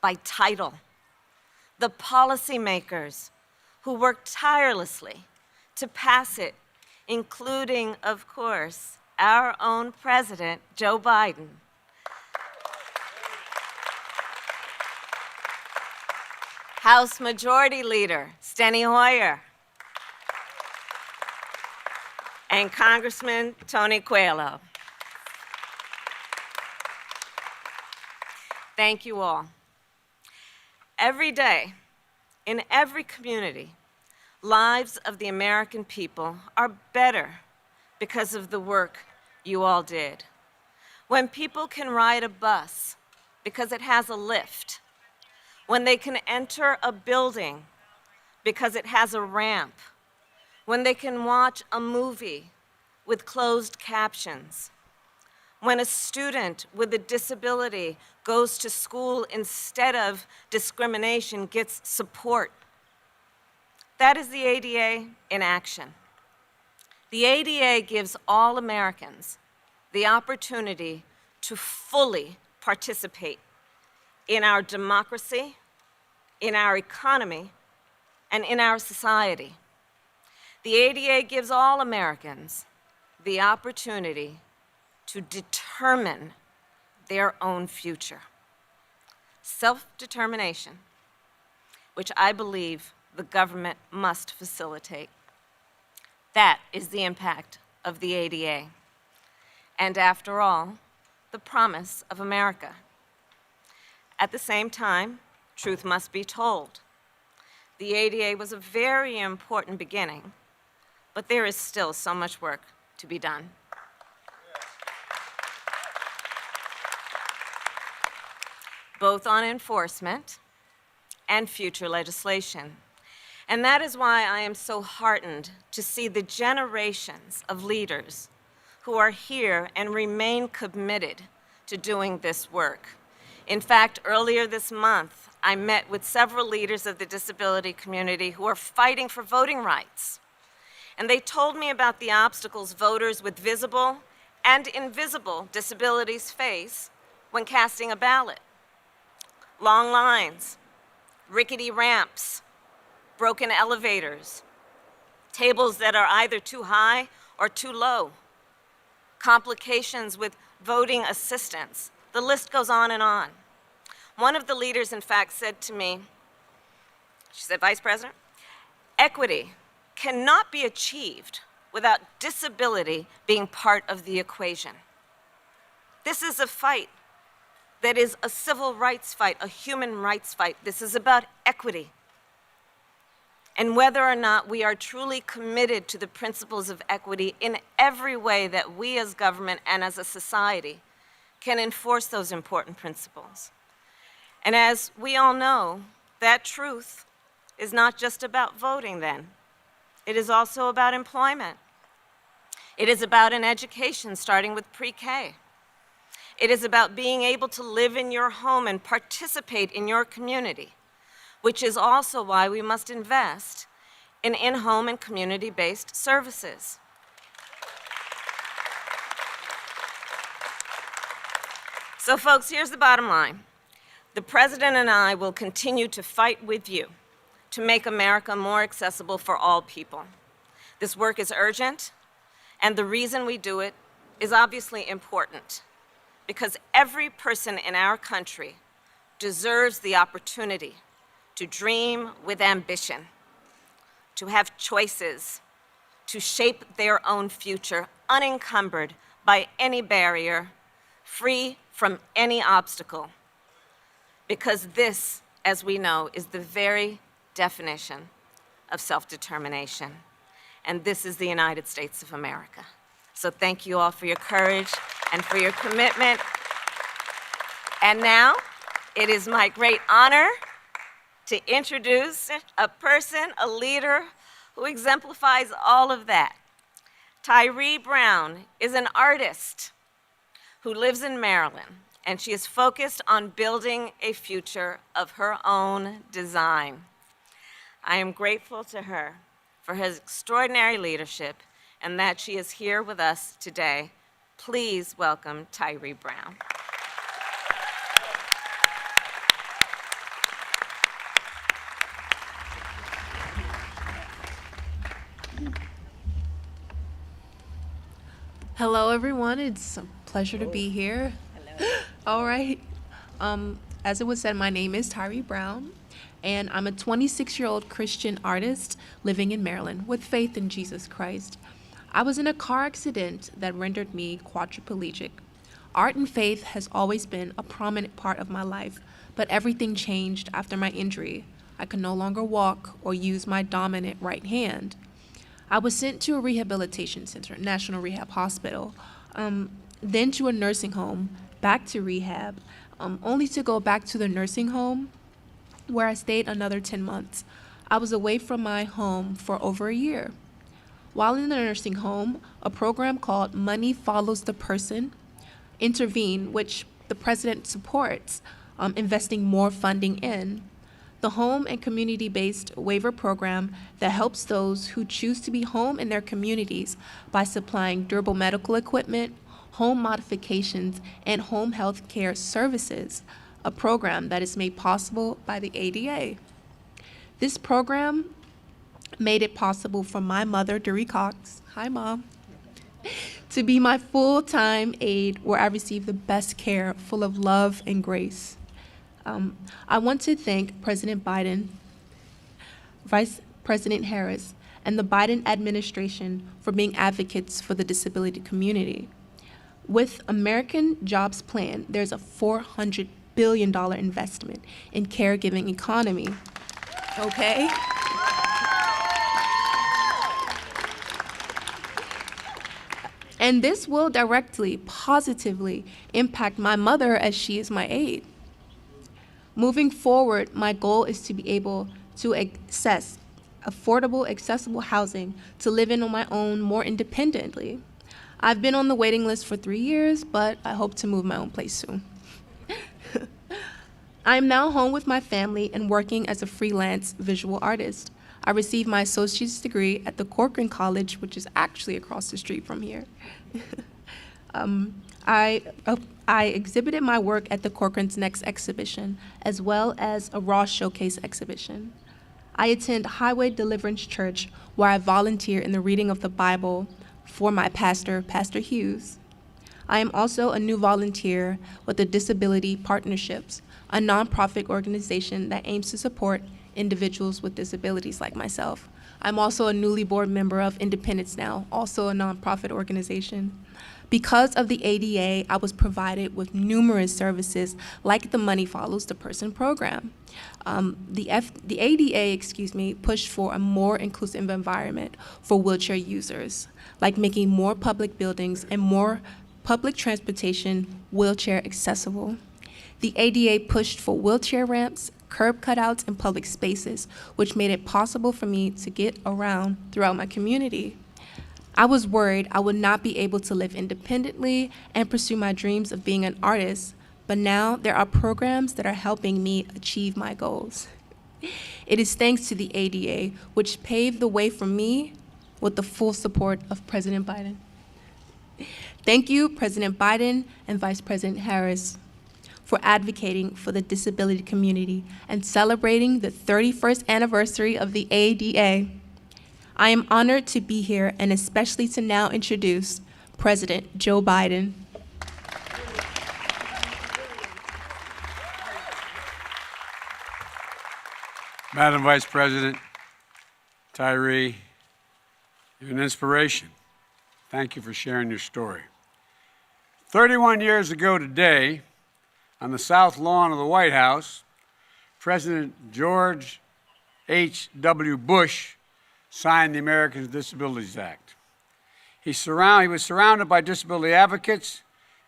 by title. The policymakers who worked tirelessly to pass it, including, of course, our own President, Joe Biden. House Majority Leader, Steny Hoyer. And Congressman Tony Coelho. Thank you all. Every day, in every community, lives of the American people are better because of the work you all did. When people can ride a bus because it has a lift, when they can enter a building because it has a ramp, when they can watch a movie with closed captions, when a student with a disability goes to school instead of discrimination gets support. That is the ADA in action. The ADA gives all Americans the opportunity to fully participate in our democracy, in our economy, and in our society. The ADA gives all Americans the opportunity to determine their own future. Self-determination, which I believe the government must facilitate. That is the impact of the ADA. And after all, the promise of America. At the same time, truth must be told. The ADA was a very important beginning, but there is still so much work to be done. Both on enforcement and future legislation. And that is why I am so heartened to see the generations of leaders who are here and remain committed to doing this work. In fact, earlier this month, I met with several leaders of the disability community who are fighting for voting rights. And they told me about the obstacles voters with visible and invisible disabilities face when casting a ballot. Long lines, rickety ramps, broken elevators, tables that are either too high or too low, complications with voting assistance. The list goes on and on. One of the leaders, in fact, said to me, she said, "Vice President, equity cannot be achieved without disability being part of the equation. This is a fight that is a civil rights fight, a human rights fight. This is about equity. And whether or not we are truly committed to the principles of equity in every way that we as government and as a society can enforce those important principles. And as we all know, that truth is not just about voting then. It is also about employment. It is about an education starting with pre-K. It is about being able to live in your home and participate in your community, which is also why we must invest in in-home and community-based services. So folks, here's the bottom line. The President and I will continue to fight with you to make America more accessible for all people. This work is urgent, and the reason we do it is obviously important, because every person in our country deserves the opportunity to dream with ambition, to have choices, to shape their own future unencumbered by any barrier, free from any obstacle. Because this, as we know, is the very definition of self-determination. And this is the United States of America. So thank you all for your courage and for your commitment. And now, it is my great honor to introduce a person, a leader, who exemplifies all of that. Tyree Brown is an artist who lives in Maryland, and she is focused on building a future of her own design. I am grateful to her for her extraordinary leadership and that she is here with us today. Please welcome Tyree Brown. Hello, everyone. It's a pleasure to be here. All right. As it was said, my name is Tyree Brown, and I'm a 26-year-old Christian artist living in Maryland with faith in Jesus Christ. I was in a car accident that rendered me quadriplegic. Art and faith has always been a prominent part of my life, but everything changed after my injury. I could no longer walk or use my dominant right hand. I was sent to a rehabilitation center, National Rehab Hospital, then to a nursing home, back to rehab, only to go back to the nursing home where I stayed another 10 months. I was away from my home for over a year. While in the nursing home, a program called Money Follows the Person intervened, which the president supports, investing more funding in. The home and community-based waiver program that helps those who choose to be home in their communities by supplying durable medical equipment, home modifications, and home health care services, a program that is made possible by the ADA. This program made it possible for my mother, Dury Cox, hi Mom, to be my full-time aide where I receive the best care full of love and grace. I want to thank President Biden, Vice President Harris, and the Biden administration for being advocates for the disability community. With American Jobs Plan, there's a $400 billion investment in caregiving economy, okay? And this will directly, positively impact my mother as she is my aide. Moving forward, my goal is to be able to access affordable, accessible housing to live in on my own more independently. I've been on the waiting list for 3 years, but I hope to move my own place soon. I am now home with my family and working as a freelance visual artist. I received my associate's degree at the Corcoran College, which is actually across the street from here. I exhibited my work at the Corcoran's next exhibition, as well as a Ross Showcase exhibition. I attend Highway Deliverance Church, where I volunteer in the reading of the Bible for my pastor, Pastor Hughes. I am also a new volunteer with the Disability Partnerships, a nonprofit organization that aims to support individuals with disabilities like myself. I'm also a newly board member of Independence Now, also a nonprofit organization. Because of the ADA, I was provided with numerous services like the Money Follows the Person program. The ADA, pushed for a more inclusive environment for wheelchair users, like making more public buildings and more public transportation wheelchair accessible. The ADA pushed for wheelchair ramps, curb cutouts, and public spaces, which made it possible for me to get around throughout my community. I was worried I would not be able to live independently and pursue my dreams of being an artist, but now there are programs that are helping me achieve my goals. It is thanks to the ADA, which paved the way for me with the full support of President Biden. Thank you, President Biden and Vice President Harris, for advocating for the disability community and celebrating the 31st anniversary of the ADA. I am honored to be here and especially to now introduce President Joe Biden. Madam Vice President, Tyree, you're an inspiration. Thank you for sharing your story. 31 years ago today, on the south lawn of the White House, President George H.W. Bush signed the Americans with Disabilities Act. He was surrounded by disability advocates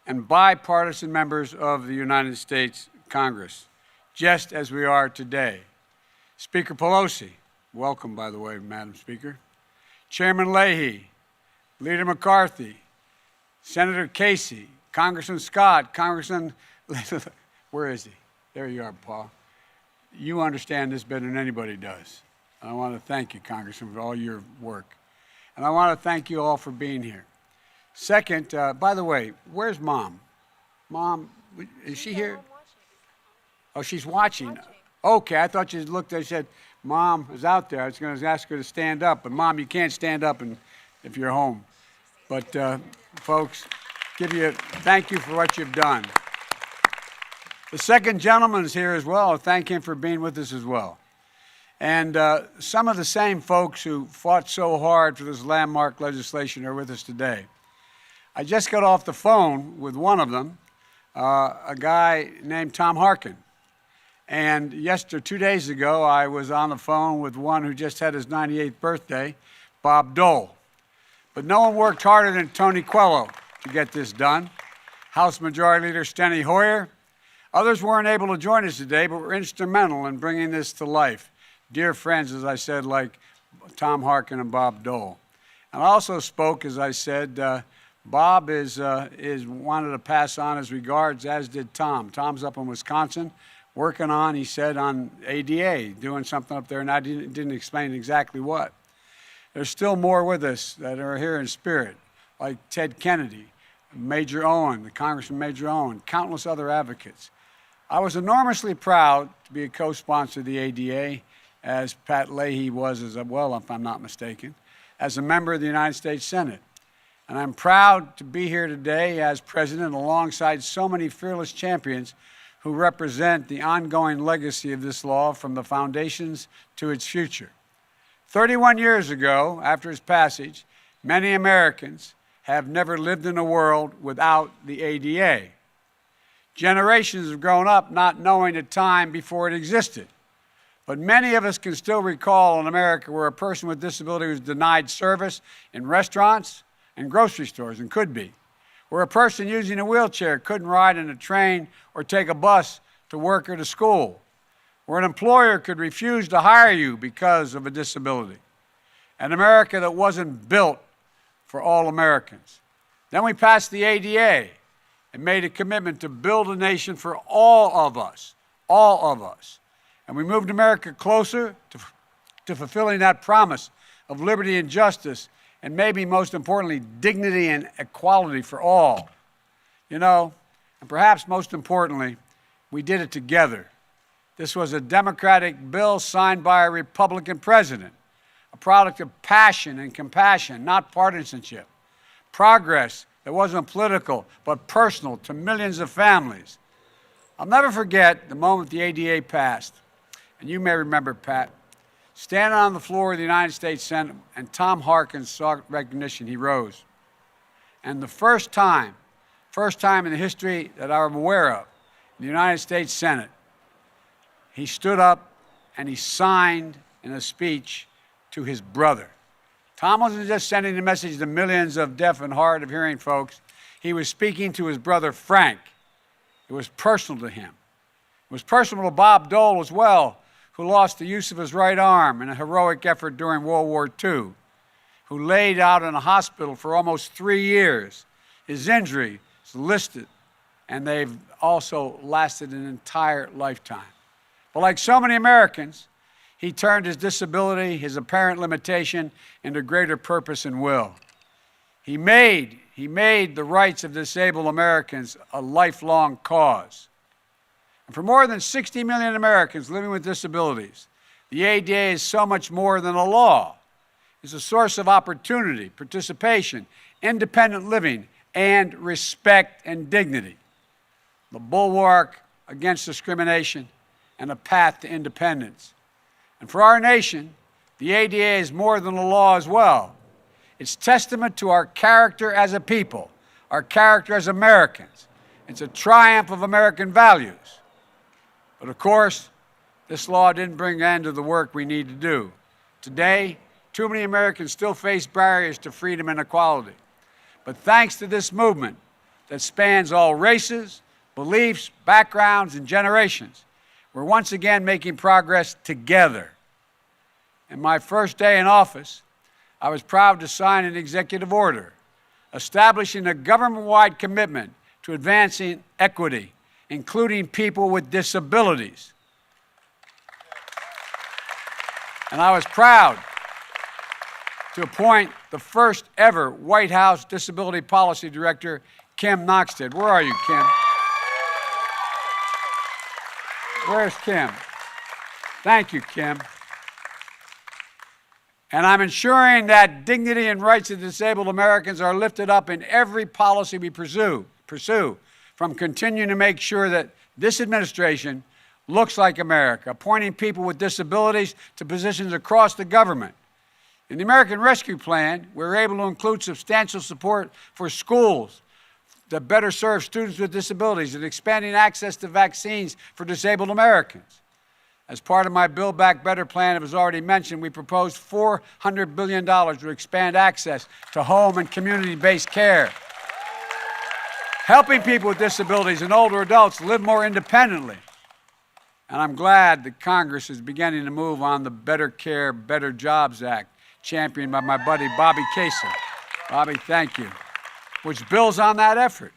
and bipartisan members of the United States Congress, just as we are today. Speaker Pelosi, welcome, by the way, Madam Speaker, Chairman Leahy, Leader McCarthy, Senator Casey, Congressman Scott, Congressman, where is he? There you are, Paul. You understand this better than anybody does. I want to thank you, Congressman, for all your work. And I want to thank you all for being here. Second, by the way, where's Mom? Mom, is she here? Oh, she's watching. Okay, I thought you looked and said, Mom is out there. I was going to ask her to stand up, but Mom, you can't stand up if you're home. But folks. Thank you for what you've done. The second gentleman is here as well. Thank him for being with us as well. And some of the same folks who fought so hard for this landmark legislation are with us today. I just got off the phone with one of them, a guy named Tom Harkin. And 2 days ago, I was on the phone with one who just had his 98th birthday, Bob Dole. But no one worked harder than Tony Coelho to get this done. House Majority Leader Steny Hoyer. Others weren't able to join us today, but were instrumental in bringing this to life. Dear friends, as I said, like Tom Harkin and Bob Dole. And I also spoke, as I said, Bob is wanted to pass on his regards, as did Tom. Tom's up in Wisconsin, working on, he said, on ADA, doing something up there, and I didn't explain exactly what. There's still more with us that are here in spirit, like Ted Kennedy, Major Owen, the Congressman Major Owen, countless other advocates. I was enormously proud to be a co-sponsor of the ADA, as Pat Leahy was as well, if I'm not mistaken, as a member of the United States Senate. And I'm proud to be here today as president alongside so many fearless champions who represent the ongoing legacy of this law from the foundations to its future. 31 years ago, after its passage, many Americans have never lived in a world without the ADA. Generations have grown up not knowing a time before it existed. But many of us can still recall in America where a person with disability was denied service in restaurants and grocery stores, and could be, where a person using a wheelchair couldn't ride in a train or take a bus to work or to school, where an employer could refuse to hire you because of a disability. An America that wasn't built for all Americans. Then we passed the ADA and made a commitment to build a nation for all of us, all of us. And we moved America closer to fulfilling that promise of liberty and justice, and maybe most importantly, dignity and equality for all. You know, and perhaps most importantly, we did it together. This was a Democratic bill signed by a Republican president, a product of passion and compassion, not partisanship. Progress that wasn't political, but personal to millions of families. I'll never forget the moment the ADA passed, and you may remember, Pat, standing on the floor of the United States Senate, and Tom Harkin saw recognition, he rose. And the first time in the history that I'm aware of, in the United States Senate, he stood up and he signed in a speech to his brother. Tom wasn't just sending a message to millions of deaf and hard of hearing folks. He was speaking to his brother Frank. It was personal to him. It was personal to Bob Dole as well, who lost the use of his right arm in a heroic effort during World War II, who laid out in a hospital for almost 3 years. His injury is listed, and they've also lasted an entire lifetime. But like so many Americans, he turned his disability, his apparent limitation, into greater purpose and will. He made the rights of disabled Americans a lifelong cause. And for more than 60 million Americans living with disabilities, the ADA is so much more than a law. It's a source of opportunity, participation, independent living, and respect and dignity. The bulwark against discrimination and a path to independence. And for our nation, the ADA is more than a law as well. It's testament to our character as a people, our character as Americans. It's a triumph of American values. But of course, this law didn't bring an end to the work we need to do. Today, too many Americans still face barriers to freedom and equality. But thanks to this movement that spans all races, beliefs, backgrounds, and generations, we're once again making progress together. In my first day in office, I was proud to sign an executive order establishing a government-wide commitment to advancing equity, including people with disabilities. And I was proud to appoint the first ever White House Disability Policy Director, Kim Noxted. Where are you, Kim? Where's Kim? Thank you, Kim. And I'm ensuring that dignity and rights of disabled Americans are lifted up in every policy we pursue, from continuing to make sure that this administration looks like America, appointing people with disabilities to positions across the government. In the American Rescue Plan, we were able to include substantial support for schools that better serve students with disabilities and expanding access to vaccines for disabled Americans. As part of my Build Back Better plan, it was already mentioned, we proposed $400 billion to expand access to home and community-based care, helping people with disabilities and older adults live more independently. And I'm glad that Congress is beginning to move on the Better Care, Better Jobs Act, championed by my buddy Bobby Kasich. Bobby, thank you, which builds on that effort.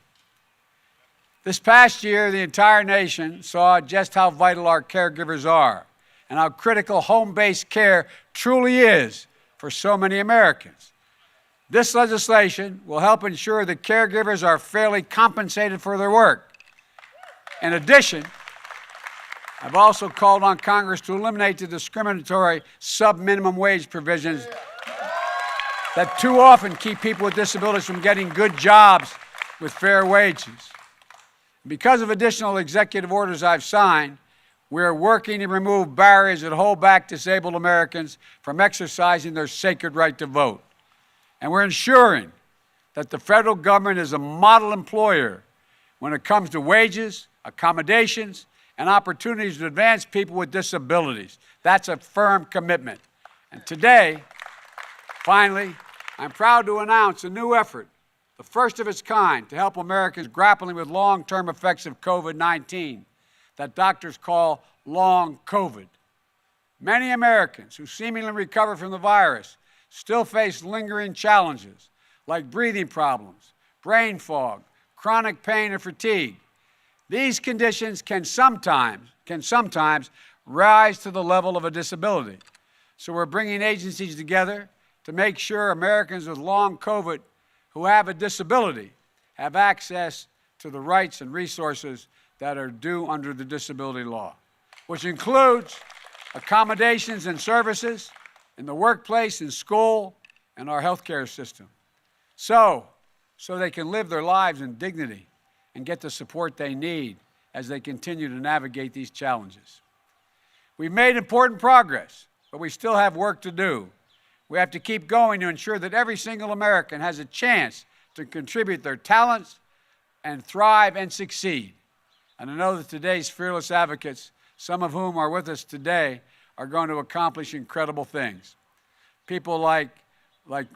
This past year, the entire nation saw just how vital our caregivers are and how critical home-based care truly is for so many Americans. This legislation will help ensure that caregivers are fairly compensated for their work. In addition, I've also called on Congress to eliminate the discriminatory sub-minimum wage provisions that too often keep people with disabilities from getting good jobs with fair wages. Because of additional executive orders I've signed, we're working to remove barriers that hold back disabled Americans from exercising their sacred right to vote. And we're ensuring that the federal government is a model employer when it comes to wages, accommodations, and opportunities to advance people with disabilities. That's a firm commitment. And today, finally, I'm proud to announce a new effort, the first of its kind, to help Americans grappling with long-term effects of COVID-19 that doctors call long COVID. Many Americans who seemingly recover from the virus still face lingering challenges like breathing problems, brain fog, chronic pain, or fatigue. These conditions can sometimes rise to the level of a disability. So we're bringing agencies together to make sure Americans with long COVID who have a disability have access to the rights and resources that are due under the disability law, which includes accommodations and services in the workplace, in school, and our healthcare system, so they can live their lives in dignity and get the support they need as they continue to navigate these challenges. We've made important progress, but we still have work to do. We have to keep going to ensure that every single American has a chance to contribute their talents and thrive and succeed. And I know that today's fearless advocates, some of whom are with us today, are going to accomplish incredible things. People like Mr.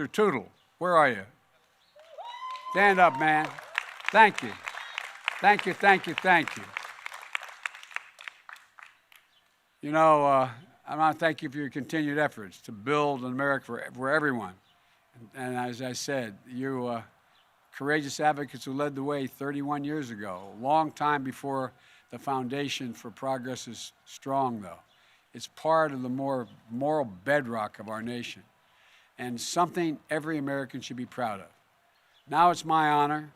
Tootle. Where are you? Stand up, man. Thank you. Thank you, thank you, thank you. You know, I want to thank you for your continued efforts to build an America for everyone. And as I said, you courageous advocates who led the way 31 years ago, a long time before the foundation for progress is strong, though. It's part of the more moral bedrock of our nation and something every American should be proud of. Now it's my honor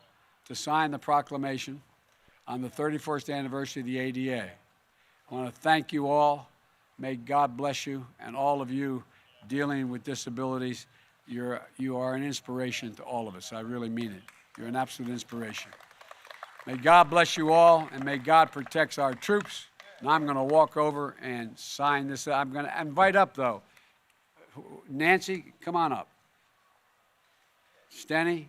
to sign the proclamation on the 31st anniversary of the ADA. I want to thank you all. May God bless you and all of you dealing with disabilities. You are an inspiration to all of us. I really mean it. You're an absolute inspiration. May God bless you all, and may God protect our troops. And I'm going to walk over and sign this. I'm going to invite up, though, Nancy, come on up. Stenny,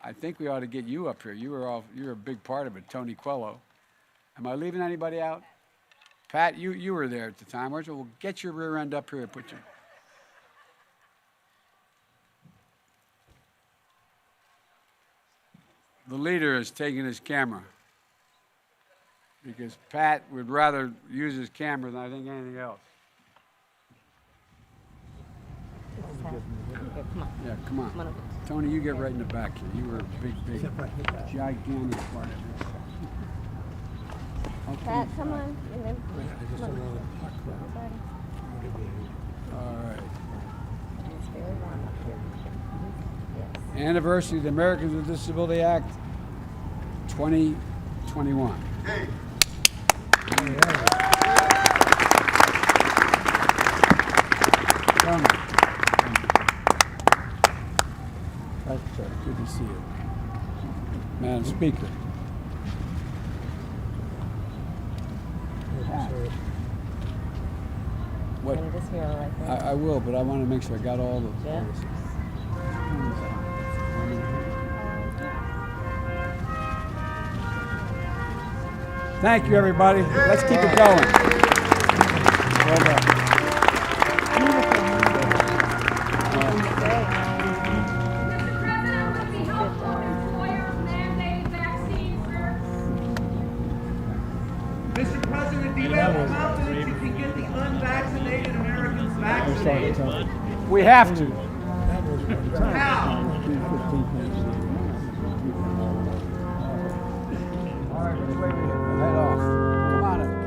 I think we ought to get you up here. You're a big part of it, Tony Quello. Am I leaving anybody out? Pat, you were there at the time, weren't you? Well, get your rear end up here and put your... The leader is taking his camera because Pat would rather use his camera than I think anything else. Yeah, come on. Tony, you get right in the back here. You were a big, gigantic part of this. Okay. Pat, come on. All right. Anniversary of the Americans with Disability Act 2021. Hey. to see it. Madam Speaker. What? I will, but I want to make sure I got all the. Yeah. Thank you, everybody. Let's keep it going. Well done. Mr. President, do you have confidence you can get the unvaccinated Americans vaccinated? We have to. How? All right, head off. Come on in.